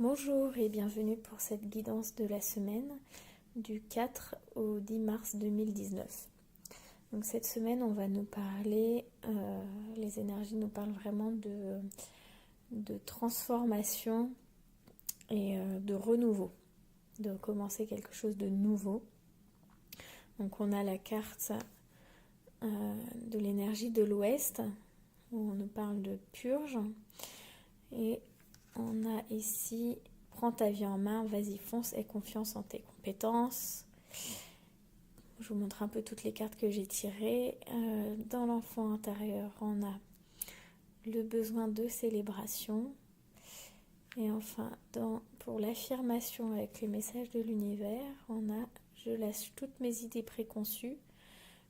Bonjour et bienvenue pour cette guidance de la semaine du 4 au 10 mars 2019. Donc cette semaine, on va nous parler, les énergies nous parlent vraiment de transformation et de renouveau, de commencer quelque chose de nouveau. Donc on a la carte de l'énergie de l'Ouest, où on nous parle de purge, et on a ici « Prends ta vie en main, vas-y fonce, aie confiance en tes compétences ». Je vous montre un peu toutes les cartes que j'ai tirées. Dans l'enfant intérieur, on a le besoin de célébration. Et enfin, pour l'affirmation avec les messages de l'univers, on a « Je lâche toutes mes idées préconçues.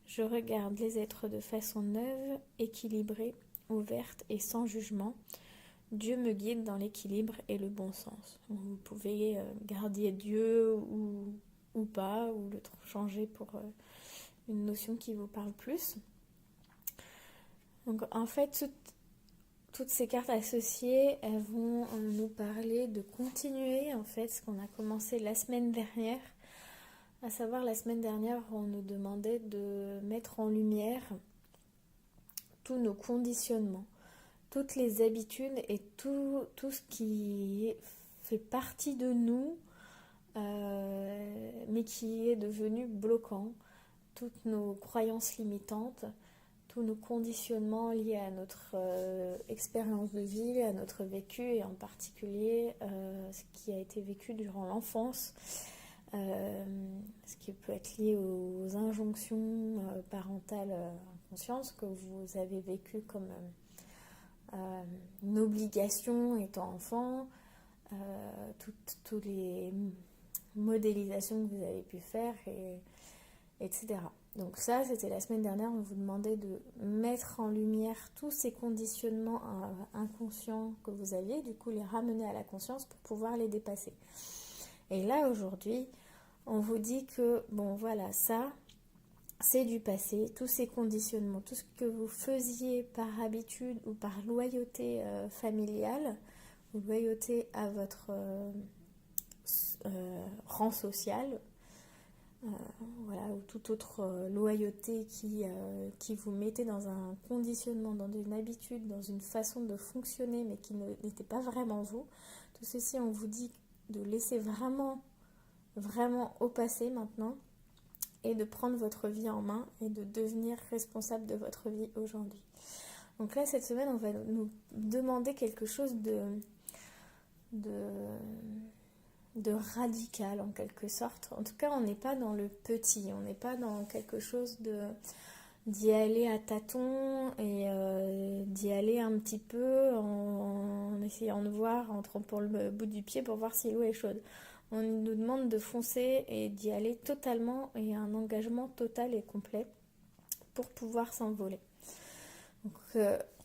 Je regarde les êtres de façon neuve, équilibrée, ouverte et sans jugement. Dieu me guide dans l'équilibre et le bon sens. » Vous pouvez garder Dieu ou pas, ou le changer pour une notion qui vous parle plus. Donc en fait, toutes ces cartes associées, elles vont nous parler de continuer en fait ce qu'on a commencé la semaine dernière. À savoir, la semaine dernière, on nous demandait de mettre en lumière tous nos conditionnements, toutes les habitudes et tout ce qui fait partie de nous, mais qui est devenu bloquant, toutes nos croyances limitantes, tous nos conditionnements liés à notre expérience de vie, à notre vécu, et en particulier ce qui a été vécu durant l'enfance, ce qui peut être lié aux injonctions parentales inconscientes que vous avez vécues comme une obligation étant enfant, toutes les modélisations que vous avez pu faire, etc. Donc ça, c'était la semaine dernière, on vous demandait de mettre en lumière tous ces conditionnements inconscients que vous aviez, du coup les ramener à la conscience pour pouvoir les dépasser. Et là, aujourd'hui, on vous dit que, bon voilà, ça, c'est du passé, tous ces conditionnements, tout ce que vous faisiez par habitude ou par loyauté familiale, ou loyauté à votre rang social, voilà, ou toute autre loyauté qui vous mettait dans un conditionnement, dans une habitude, dans une façon de fonctionner, mais qui n'était pas vraiment vous. Tout ceci, on vous dit de laisser vraiment au passé maintenant, et de prendre votre vie en main et de devenir responsable de votre vie aujourd'hui. Donc là, cette semaine, on va nous demander quelque chose de radical en quelque sorte. En tout cas, on n'est pas dans le petit, on n'est pas dans quelque chose d'y aller à tâtons et d'y aller un petit peu en essayant de voir, en trempant le bout du pied pour voir si l'eau est chaude. On nous demande de foncer et d'y aller totalement, et un engagement total et complet pour pouvoir s'envoler. Donc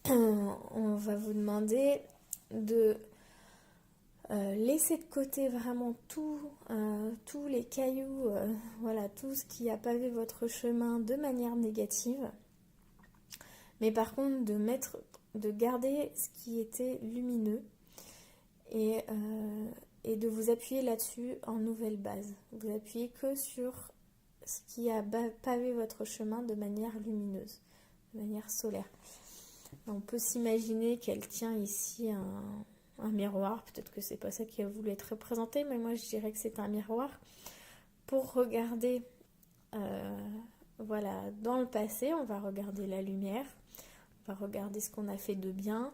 on va vous demander de laisser de côté vraiment tous les cailloux, voilà, tout ce qui a pavé votre chemin de manière négative, mais par contre de garder ce qui était lumineux, et de vous appuyer là-dessus en nouvelle base. Vous appuyez que sur ce qui a pavé votre chemin de manière lumineuse, de manière solaire. On peut s'imaginer qu'elle tient ici un miroir, peut-être que c'est pas ça qui a voulu être représenté, mais moi je dirais que c'est un miroir pour regarder, voilà, dans le passé. On va regarder la lumière, on va regarder ce qu'on a fait de bien,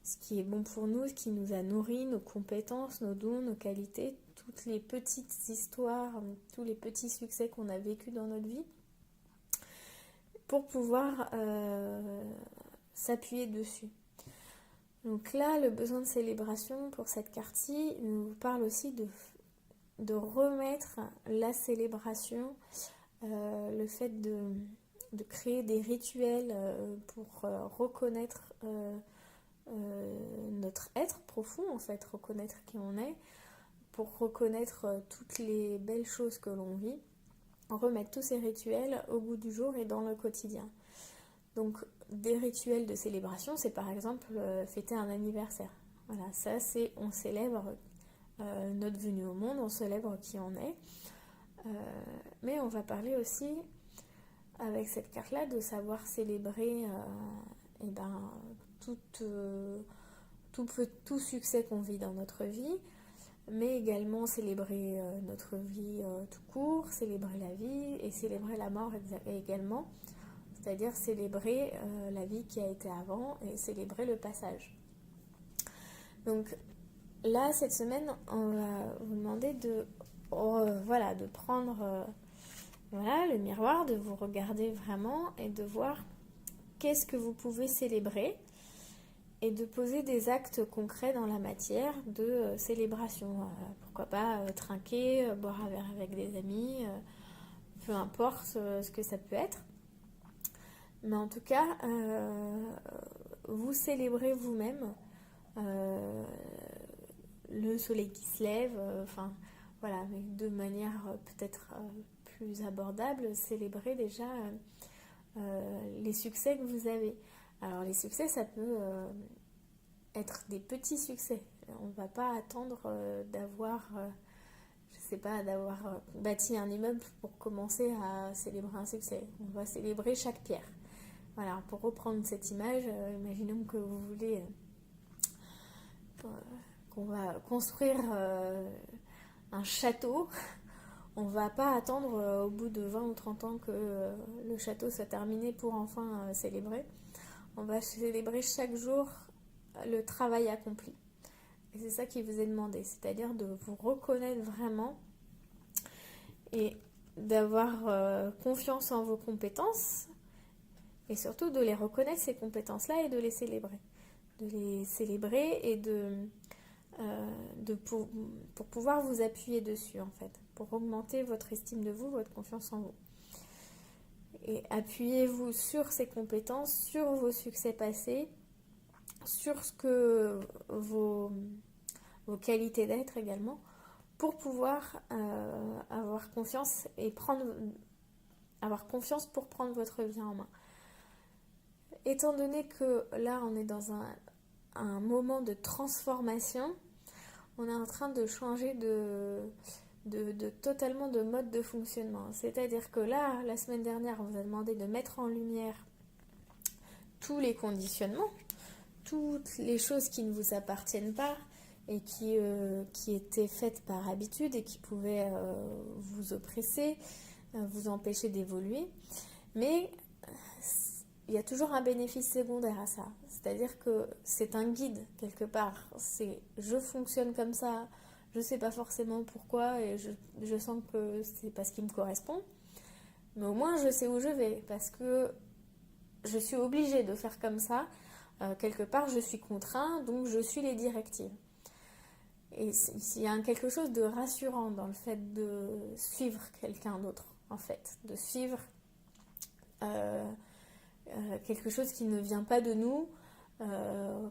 ce qui est bon pour nous, ce qui nous a nourri, nos compétences, nos dons, nos qualités, toutes les petites histoires, tous les petits succès qu'on a vécus dans notre vie, pour pouvoir s'appuyer dessus. Donc là, le besoin de célébration pour cette carte-ci nous parle aussi de remettre la célébration, le fait de créer des rituels pour reconnaître notre être profond, en fait, reconnaître qui on est, pour reconnaître toutes les belles choses que l'on vit, remettre tous ces rituels au goût du jour et dans le quotidien. Donc des rituels de célébration, c'est par exemple fêter un anniversaire. Voilà, ça c'est, on célèbre notre venue au monde, on célèbre qui on est. Mais on va parler aussi, avec cette carte-là, de savoir célébrer tout succès qu'on vit dans notre vie, mais également célébrer notre vie tout court, célébrer la vie et célébrer la mort également, c'est-à-dire célébrer la vie qui a été avant et célébrer le passage. Donc là, cette semaine, on va vous demander de prendre le miroir, de vous regarder vraiment et de voir qu'est-ce que vous pouvez célébrer et de poser des actes concrets dans la matière de célébration. Pourquoi pas trinquer, boire un verre avec des amis, peu importe ce que ça peut être. Mais en tout cas, vous célébrez vous-même le soleil qui se lève, mais de manière peut-être plus abordable, célébrer déjà les succès que vous avez. Alors les succès, ça peut être des petits succès. On ne va pas attendre d'avoir bâti un immeuble pour commencer à célébrer un succès. On va célébrer chaque pierre. Voilà, pour reprendre cette image, imaginons que vous voulez qu'on va construire un château. On ne va pas attendre au bout de 20 ou 30 ans que le château soit terminé pour enfin célébrer. On va célébrer chaque jour le travail accompli. Et c'est ça qui vous est demandé, c'est-à-dire de vous reconnaître vraiment et d'avoir confiance en vos compétences et surtout de les reconnaître, ces compétences-là, et de les célébrer. De les célébrer et pour pouvoir vous appuyer dessus, en fait, pour augmenter votre estime de vous, votre confiance en vous. Et appuyez-vous sur ces compétences, sur vos succès passés, sur ce que vos qualités d'être également, pour pouvoir avoir confiance pour prendre votre vie en main. Étant donné que là, on est dans un moment de transformation, on est en train de changer totalement de mode de fonctionnement. C'est-à-dire que là, la semaine dernière, on vous a demandé de mettre en lumière tous les conditionnements, toutes les choses qui ne vous appartiennent pas et qui étaient faites par habitude et qui pouvaient vous oppresser, vous empêcher d'évoluer. Mais il y a toujours un bénéfice secondaire à ça. C'est-à-dire que c'est un guide quelque part. Je fonctionne comme ça, je ne sais pas forcément pourquoi et je sens que c'est pas ce qui me correspond. Mais au moins je sais où je vais parce que je suis obligée de faire comme ça. Quelque part je suis contraint, donc je suis les directives. Et il y a quelque chose de rassurant dans le fait de suivre quelqu'un d'autre, en fait. De suivre quelque chose qui ne vient pas de nous.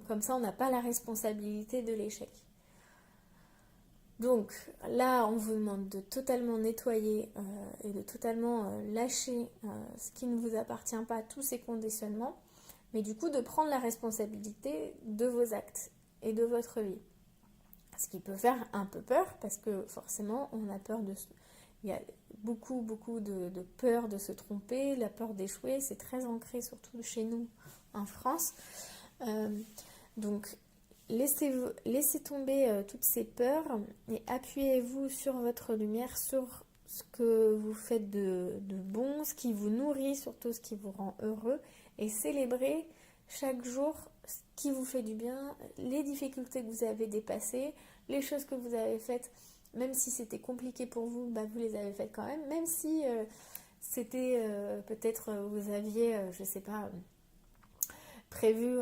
Comme ça, on n'a pas la responsabilité de l'échec. Donc là, on vous demande de totalement nettoyer et de totalement lâcher ce qui ne vous appartient pas, tous ces conditionnements, mais du coup de prendre la responsabilité de vos actes et de votre vie. Ce qui peut faire un peu peur parce que forcément, on a peur il y a beaucoup de peur de se tromper, la peur d'échouer, c'est très ancré surtout chez nous en France. Donc laissez tomber toutes ces peurs et appuyez-vous sur votre lumière, sur ce que vous faites de bon, ce qui vous nourrit, surtout ce qui vous rend heureux, et célébrez chaque jour ce qui vous fait du bien, les difficultés que vous avez dépassées, les choses que vous avez faites, même si c'était compliqué pour vous, vous les avez faites quand même si c'était peut-être vous aviez, je sais pas, prévu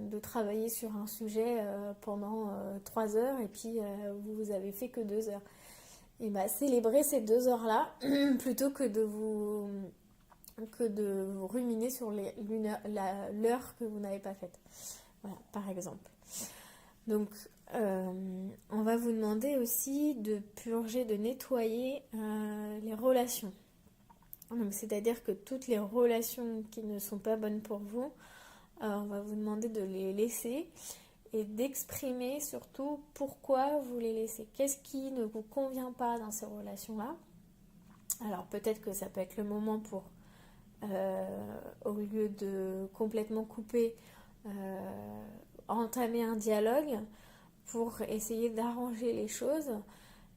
de travailler sur un sujet pendant 3 heures et puis vous avez fait que 2 heures. Et célébrez ces 2 heures-là plutôt que de vous ruminer sur l'heure que vous n'avez pas faite. Voilà, par exemple. Donc, on va vous demander aussi de purger, de nettoyer les relations. Donc, c'est-à-dire que toutes les relations qui ne sont pas bonnes pour vous, on va vous demander de les laisser et d'exprimer surtout pourquoi vous les laissez. Qu'est-ce qui ne vous convient pas dans ces relations-là? Alors peut-être que ça peut être le moment pour, au lieu de complètement couper, entamer un dialogue pour essayer d'arranger les choses,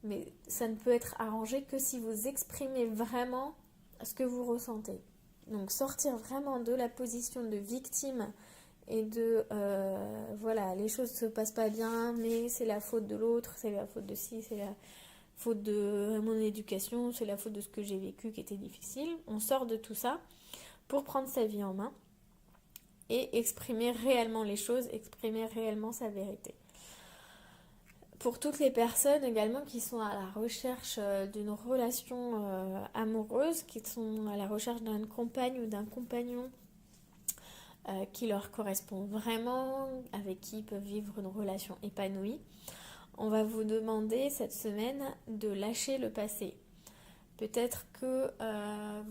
mais ça ne peut être arrangé que si vous exprimez vraiment ce que vous ressentez. Donc sortir vraiment de la position de victime et de voilà, les choses ne se passent pas bien, mais c'est la faute de l'autre, c'est la faute de ci, c'est la faute de mon éducation, c'est la faute de ce que j'ai vécu qui était difficile. On sort de tout ça pour prendre sa vie en main et exprimer réellement les choses, exprimer réellement sa vérité. Pour toutes les personnes également qui sont à la recherche d'une relation amoureuse, qui sont à la recherche d'une compagne ou d'un compagnon qui leur correspond vraiment, avec qui ils peuvent vivre une relation épanouie, on va vous demander cette semaine de lâcher le passé. Peut-être que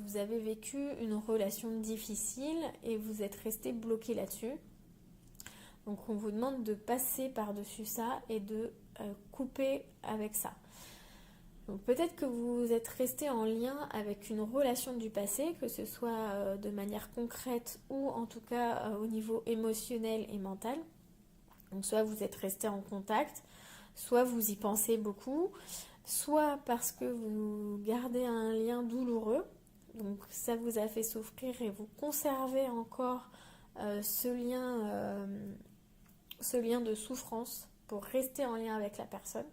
vous avez vécu une relation difficile et vous êtes resté bloqué là-dessus. Donc on vous demande de passer par-dessus ça et de couper avec ça. Donc peut-être que vous êtes resté en lien avec une relation du passé, que ce soit de manière concrète ou en tout cas au niveau émotionnel et mental. Donc soit vous êtes resté en contact, soit vous y pensez beaucoup, soit parce que vous gardez un lien douloureux, donc ça vous a fait souffrir et vous conservez encore ce lien de souffrance pour rester en lien avec la personne,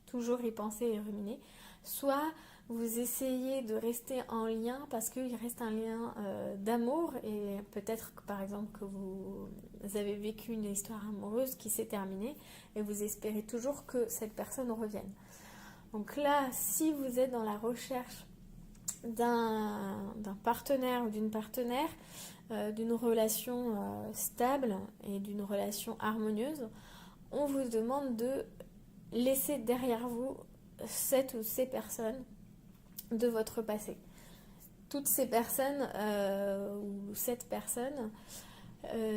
toujours y penser et ruminer, soit vous essayez de rester en lien parce qu'il reste un lien d'amour et peut-être par exemple que vous avez vécu une histoire amoureuse qui s'est terminée et vous espérez toujours que cette personne revienne. Donc là, si vous êtes dans la recherche d'un partenaire ou d'une partenaire, d'une relation stable et d'une relation harmonieuse, on vous demande de laisser derrière vous cette ou ces personnes de votre passé. Toutes ces personnes ou cette personne,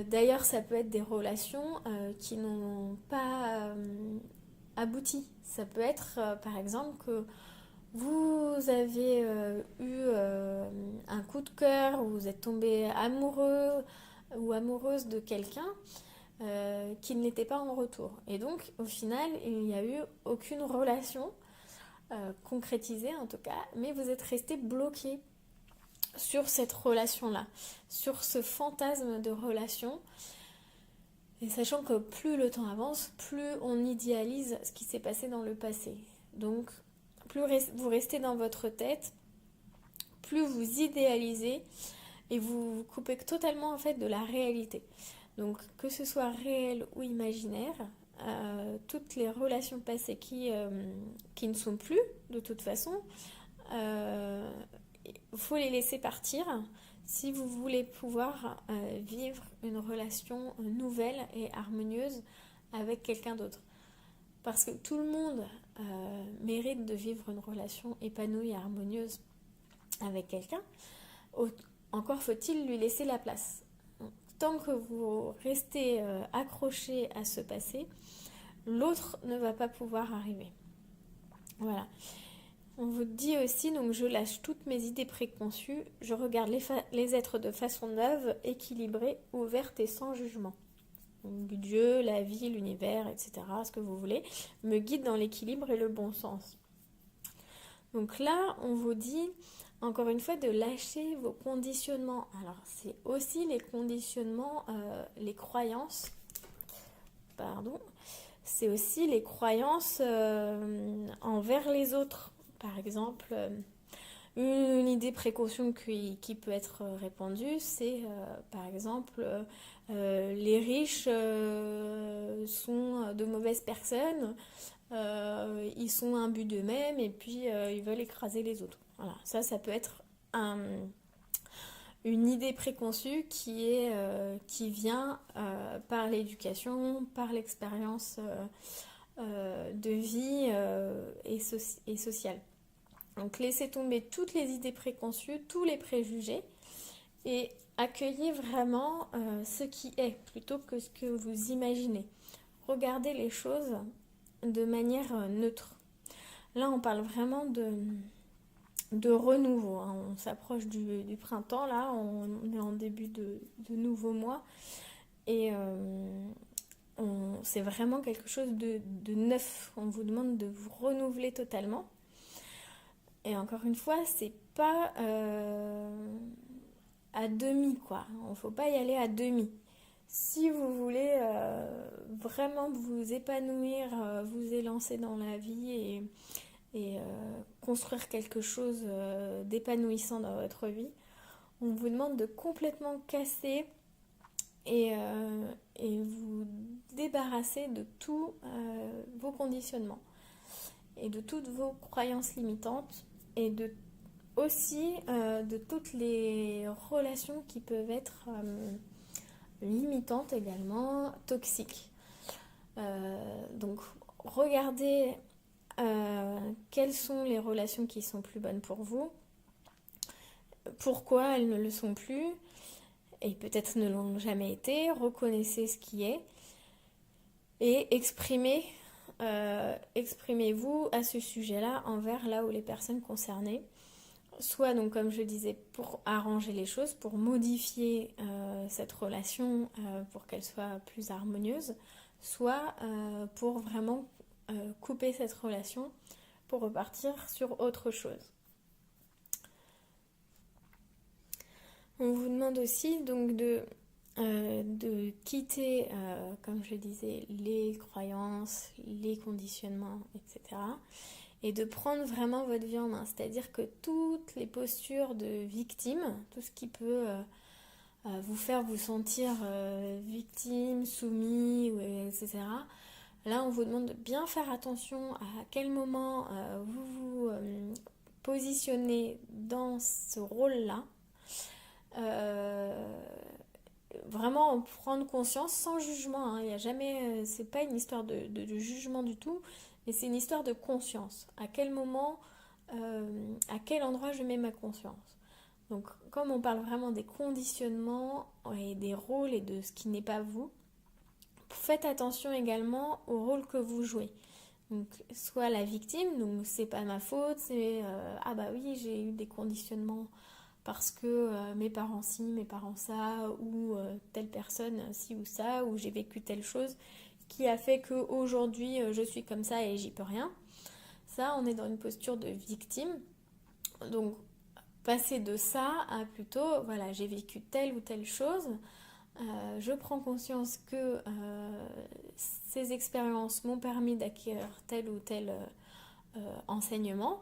d'ailleurs ça peut être des relations qui n'ont pas abouti. Ça peut être par exemple que vous avez eu un coup de cœur, ou vous êtes tombé amoureux ou amoureuse de quelqu'un qui ne l'était pas en retour. Et donc au final il n'y a eu aucune relation concrétisée en tout cas, mais vous êtes resté bloqué sur cette relation-là, sur ce fantasme de relation. Et sachant que plus le temps avance, plus on idéalise ce qui s'est passé dans le passé. Donc plus vous restez dans votre tête, plus vous idéalisez et vous vous coupez totalement en fait de la réalité. Donc que ce soit réel ou imaginaire, toutes les relations passées qui ne sont plus de toute façon, il faut les laisser partir si vous voulez pouvoir vivre une relation nouvelle et harmonieuse avec quelqu'un d'autre. Parce que tout le monde mérite de vivre une relation épanouie et harmonieuse avec quelqu'un. Encore faut-il lui laisser la place. Donc, tant que vous restez accroché à ce passé, l'autre ne va pas pouvoir arriver. Voilà. On vous dit aussi, donc je lâche toutes mes idées préconçues, je regarde les êtres de façon neuve, équilibrée, ouverte et sans jugement. Donc, Dieu, la vie, l'univers, etc., ce que vous voulez, me guide dans l'équilibre et le bon sens. Donc là, on vous dit, encore une fois, de lâcher vos conditionnements. Alors, c'est aussi les conditionnements, les croyances, c'est aussi les croyances envers les autres. Par exemple, une idée précaution qui peut être répandue, c'est par exemple les riches sont de mauvaises personnes, ils sont imbus d'eux-mêmes et puis ils veulent écraser les autres. Voilà, ça peut être une idée préconçue qui vient par l'éducation, par l'expérience de vie et sociale. Donc laissez tomber toutes les idées préconçues, tous les préjugés et accueillez vraiment ce qui est plutôt que ce que vous imaginez. Regardez les choses de manière neutre. Là, on parle vraiment de renouveau, hein. On s'approche du printemps, là, on est en début de nouveau mois. Et c'est vraiment quelque chose de neuf. On vous demande de vous renouveler totalement. Et encore une fois, c'est pas à demi, quoi. Il ne faut pas y aller à demi. Si vous voulez vraiment vous épanouir, vous élancer dans la vie et construire quelque chose d'épanouissant dans votre vie, on vous demande de complètement casser et vous débarrasser de tous vos conditionnements et de toutes vos croyances limitantes et aussi de toutes les relations qui peuvent être limitantes également, toxiques. Donc regardez quelles sont les relations qui sont plus bonnes pour vous, pourquoi elles ne le sont plus, et peut-être ne l'ont jamais été. Reconnaissez ce qui est et exprimez-vous à ce sujet-là envers là où les personnes concernées, soit donc comme je disais pour arranger les choses, pour modifier cette relation pour qu'elle soit plus harmonieuse, soit pour vraiment couper cette relation pour repartir sur autre chose. On vous demande aussi donc de quitter, comme je disais, les croyances, les conditionnements, etc. Et de prendre vraiment votre vie en main. C'est-à-dire que toutes les postures de victime, tout ce qui peut vous faire vous sentir victime, soumis, etc. Là, on vous demande de bien faire attention à quel moment vous vous positionnez dans ce rôle-là. Vraiment prendre conscience sans jugement, hein. Il y a jamais, c'est pas une histoire de jugement du tout, mais c'est une histoire de conscience. À quel moment, à quel endroit je mets ma conscience. Donc comme on parle vraiment des conditionnements et des rôles et de ce qui n'est pas vous, faites attention également au rôle que vous jouez. Donc soit la victime, donc c'est pas ma faute, c'est ah bah oui j'ai eu des conditionnements parce que mes parents ci, mes parents ça, ou telle personne ci ou ça, ou j'ai vécu telle chose qui a fait qu'aujourd'hui je suis comme ça et j'y peux rien. Ça, on est dans une posture de victime. Donc, passer de ça à plutôt, voilà, j'ai vécu telle ou telle chose, je prends conscience que ces expériences m'ont permis d'acquérir tel ou tel enseignement.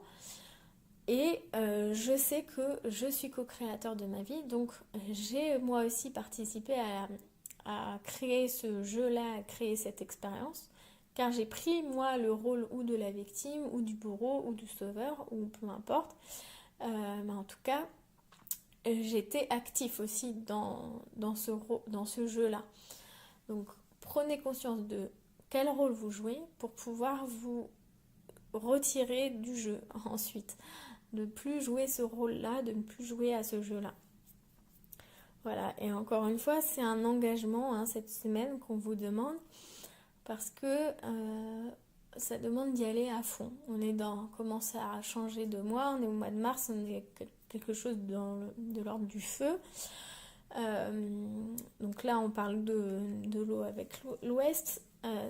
Et je sais que je suis co-créateur de ma vie, donc j'ai moi aussi participé à créer ce jeu-là, à créer cette expérience, car j'ai pris moi le rôle ou de la victime, ou du bourreau, ou du sauveur, ou peu importe. Mais en tout cas, j'étais actif aussi dans ce jeu-là. Donc prenez conscience de quel rôle vous jouez pour pouvoir vous retirer du jeu ensuite. De ne plus jouer ce rôle-là, de ne plus jouer à ce jeu-là. Voilà, et encore une fois, c'est un engagement hein, cette semaine qu'on vous demande parce que ça demande d'y aller à fond. On est commence à changer de mois, on est au mois de mars, on est quelque chose de l'ordre du feu. Donc là, on parle de l'eau avec l'ouest,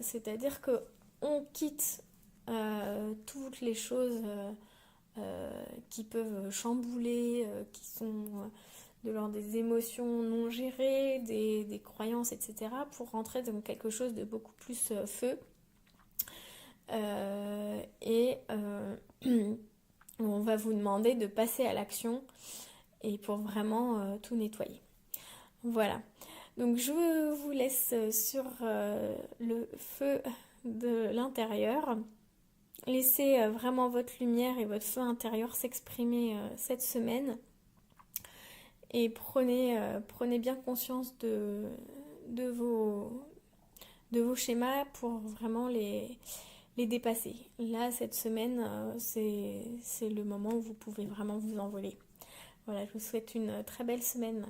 c'est-à-dire qu'on quitte toutes les choses qui peuvent chambouler, qui sont de l'ordre des émotions non gérées, des croyances, etc., pour rentrer dans quelque chose de beaucoup plus feu. Et on va vous demander de passer à l'action et pour vraiment tout nettoyer. Voilà. Donc je vous laisse sur le feu de l'intérieur. Laissez vraiment votre lumière et votre feu intérieur s'exprimer cette semaine. Et prenez bien conscience de vos schémas pour vraiment les dépasser. Là, cette semaine, c'est le moment où vous pouvez vraiment vous envoler. Voilà, je vous souhaite une très belle semaine.